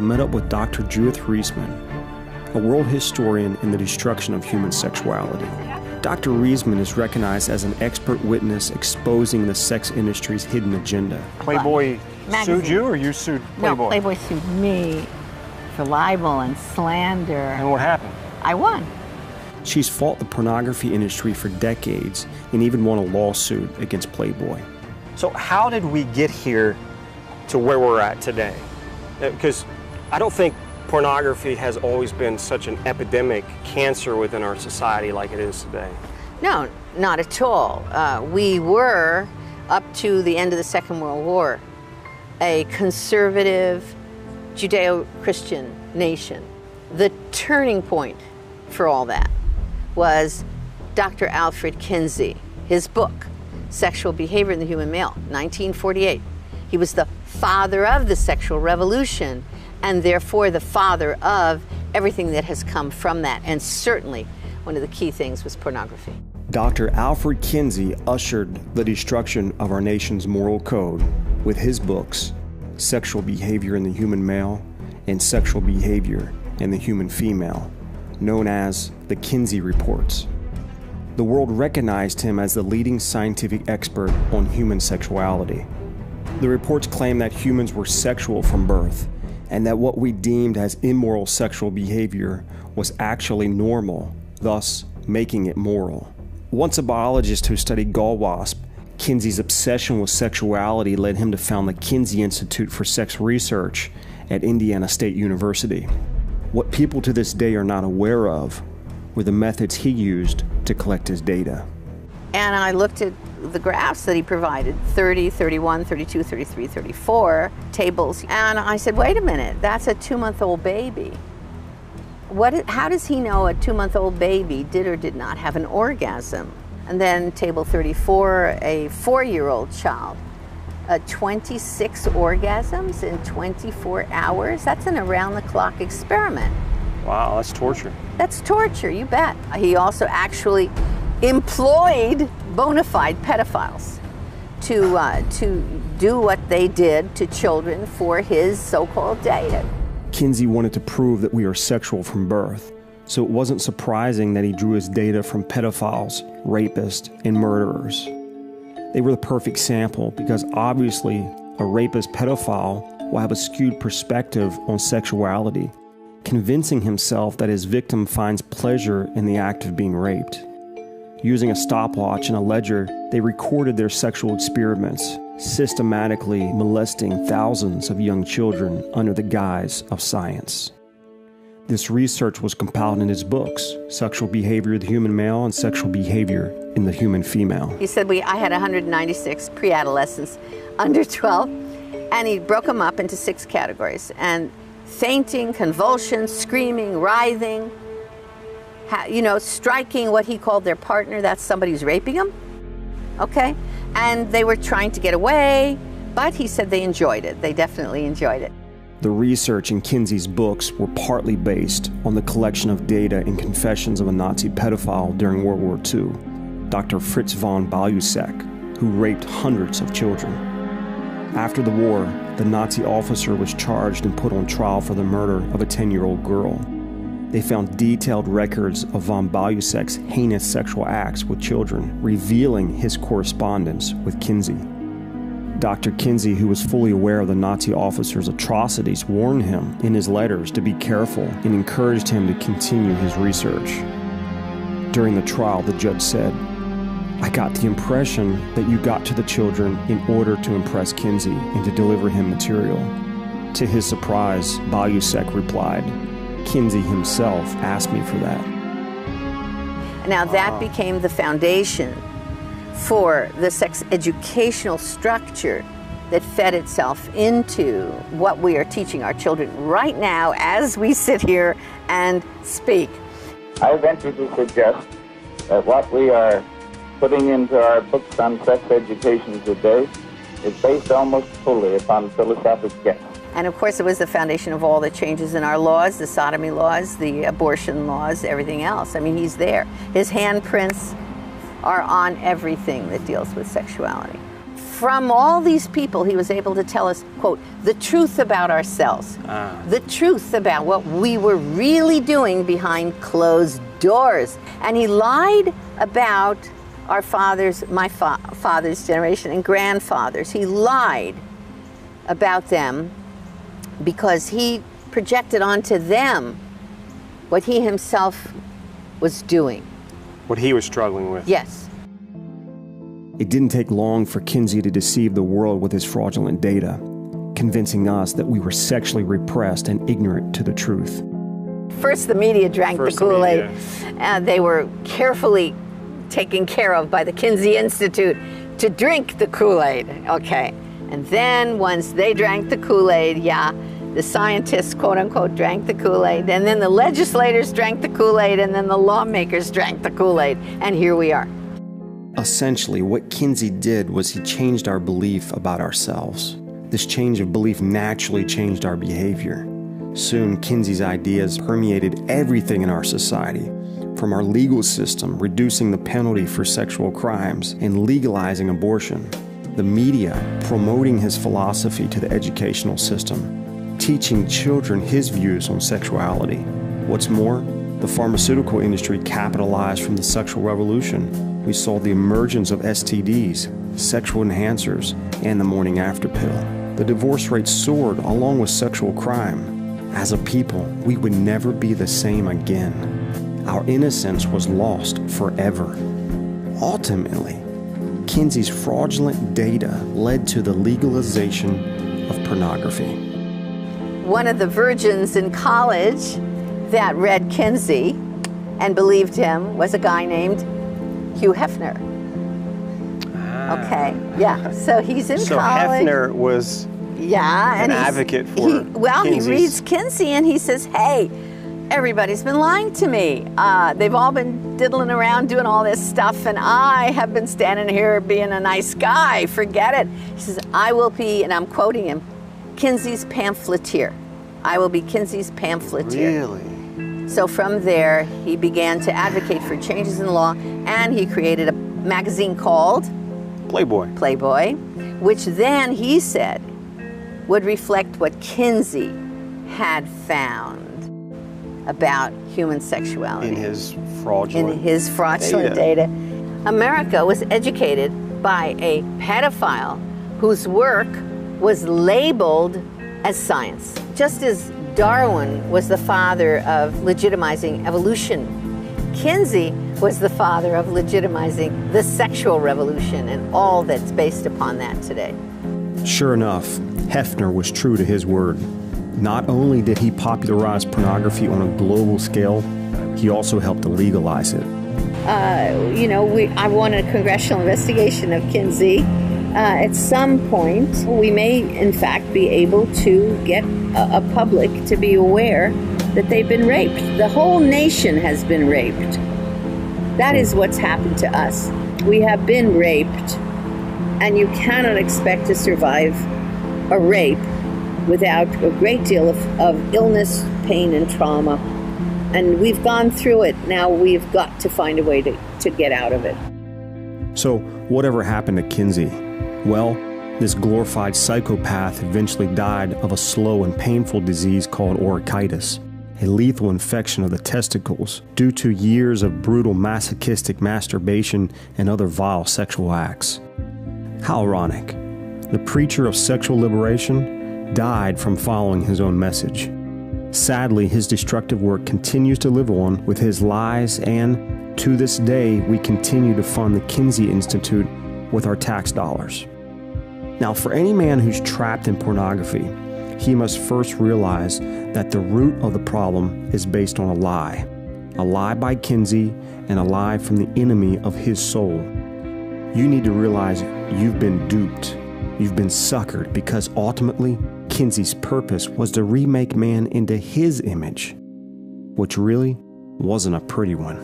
I met up with Dr. Judith Reisman, a world historian in the destruction of human sexuality. Dr. Reisman is recognized as an expert witness exposing the sex industry's hidden agenda. Playboy Magazine. sued you, or you sued Playboy? No, Playboy sued me for libel and slander. And what happened? I won. She's fought the pornography industry for decades and even won a lawsuit against Playboy. So how did we get here to where we're at today? Because I don't think pornography has always been such an epidemic cancer within our society like it is today. No, not at all. We were, up to the end of the Second World War, a conservative Judeo-Christian nation. The turning point for all that was Dr. Alfred Kinsey, his book, Sexual Behavior in the Human Male, 1948. He was the father of the sexual revolution, and therefore the father of everything that has come from that. And certainly one of the key things was pornography. Dr. Alfred Kinsey ushered the destruction of our nation's moral code with his books, Sexual Behavior in the Human Male and Sexual Behavior in the Human Female, known as the Kinsey Reports. The world recognized him as the leading scientific expert on human sexuality. The reports claimed that humans were sexual from birth, and that what we deemed as immoral sexual behavior was actually normal, thus making it moral. Once a biologist who studied gall wasp, Kinsey's obsession with sexuality led him to found the Kinsey Institute for Sex Research at Indiana State University. What people to this day are not aware of were the methods he used to collect his data. And I looked at the graphs that he provided, 30, 31, 32, 33, 34 tables. And I said, wait a minute, that's a 2-month-old baby. How does he know a 2-month-old baby did or did not have an orgasm? And then table 34, a 4-year-old child, 26 orgasms in 24 hours. That's an around-the-clock experiment. Wow, that's torture. That's torture, you bet. He also actually employed bona fide pedophiles to do what they did to children for his so-called data. Kinsey wanted to prove that we are sexual from birth, so it wasn't surprising that he drew his data from pedophiles, rapists, and murderers. They were the perfect sample because obviously a rapist pedophile will have a skewed perspective on sexuality, convincing himself that his victim finds pleasure in the act of being raped. Using a stopwatch and a ledger, they recorded their sexual experiments, systematically molesting thousands of young children under the guise of science. This research was compiled in his books, Sexual Behavior of the Human Male and Sexual Behavior in the Human Female. He said I had 196 pre-adolescents under 12, and he broke them up into 6 categories. And fainting, convulsions, screaming, writhing, striking what he called their partner, that's somebody who's raping them, okay? And they were trying to get away, but he said they enjoyed it. They definitely enjoyed it. The research in Kinsey's books were partly based on the collection of data and confessions of a Nazi pedophile during World War II, Dr. Fritz von Balusek, who raped hundreds of children. After the war, the Nazi officer was charged and put on trial for the murder of a 10-year-old girl. They found detailed records of von Balusek's heinous sexual acts with children, revealing his correspondence with Kinsey. Dr. Kinsey, who was fully aware of the Nazi officer's atrocities, warned him in his letters to be careful and encouraged him to continue his research. During the trial, the judge said, "I got the impression that you got to the children in order to impress Kinsey and to deliver him material." To his surprise, Balusek replied, "Kinsey himself asked me for that." Now that became the foundation for the sex educational structure that fed itself into what we are teaching our children right now as we sit here and speak. I venture to suggest that what we are putting into our books on sex education today is based almost fully upon philosophic guess. And of course it was the foundation of all the changes in our laws, the sodomy laws, the abortion laws, everything else. I mean, he's there. His handprints are on everything that deals with sexuality. from all these people, he was able to tell us, quote, the truth about ourselves, the truth about what we were really doing behind closed doors. And he lied about our fathers, my father's generation and grandfathers. He lied about them because he projected onto them what he himself was doing. What he was struggling with. Yes. It didn't take long for Kinsey to deceive the world with his fraudulent data, convincing us that we were sexually repressed and ignorant to the truth. First, the media drank the Kool-Aid. They were carefully taken care of by the Kinsey Institute to drink the Kool-Aid, okay? And then once they drank the Kool-Aid, the scientists, quote unquote, drank the Kool-Aid, and then the legislators drank the Kool-Aid, and then the lawmakers drank the Kool-Aid, and here we are. Essentially, what Kinsey did was he changed our belief about ourselves. This change of belief naturally changed our behavior. Soon, Kinsey's ideas permeated everything in our society, from our legal system reducing the penalty for sexual crimes and legalizing abortion, the media promoting his philosophy to the educational system, teaching children his views on sexuality. What's more, the pharmaceutical industry capitalized from the sexual revolution. We saw the emergence of STDs, sexual enhancers, and the morning after pill. The divorce rate soared along with sexual crime. As a people, we would never be the same again. Our innocence was lost forever. Ultimately, Kinsey's fraudulent data led to the legalization of pornography. One of the virgins in college that read Kinsey and believed him was a guy named Hugh Hefner. Okay, so he's in college. So Hefner was an advocate for Kinsey's. He reads Kinsey and he says, hey, everybody's been lying to me. They've all been diddling around doing all this stuff, and I have been standing here being a nice guy. Forget it. He says, I will be, and I'm quoting him, Kinsey's pamphleteer. I will be Kinsey's pamphleteer. Really? So from there, he began to advocate for changes in law, and he created a magazine called Playboy, which then he said would reflect what Kinsey had found about human sexuality. In his fraudulent data. America was educated by a pedophile whose work was labeled as science. Just as Darwin was the father of legitimizing evolution, Kinsey was the father of legitimizing the sexual revolution and all that's based upon that today. Sure enough, Hefner was true to his word. Not only did he popularize pornography on a global scale, he also helped to legalize it. I want a congressional investigation of Kinsey. At some point, we may, in fact, be able to get a public to be aware that they've been raped. The whole nation has been raped. That is what's happened to us. We have been raped, and you cannot expect to survive a rape without a great deal of illness, pain, and trauma. And we've gone through it. Now we've got to find a way to get out of it. So whatever happened to Kinsey? Well, this glorified psychopath eventually died of a slow and painful disease called orchitis, a lethal infection of the testicles due to years of brutal masochistic masturbation and other vile sexual acts. How ironic. The preacher of sexual liberation died from following his own message. Sadly, his destructive work continues to live on with his lies, and to this day, we continue to fund the Kinsey Institute with our tax dollars. Now, for any man who's trapped in pornography, he must first realize that the root of the problem is based on a lie by Kinsey and a lie from the enemy of his soul. You need to realize you've been duped. You've been suckered, because ultimately, Kinsey's purpose was to remake man into his image, which really wasn't a pretty one.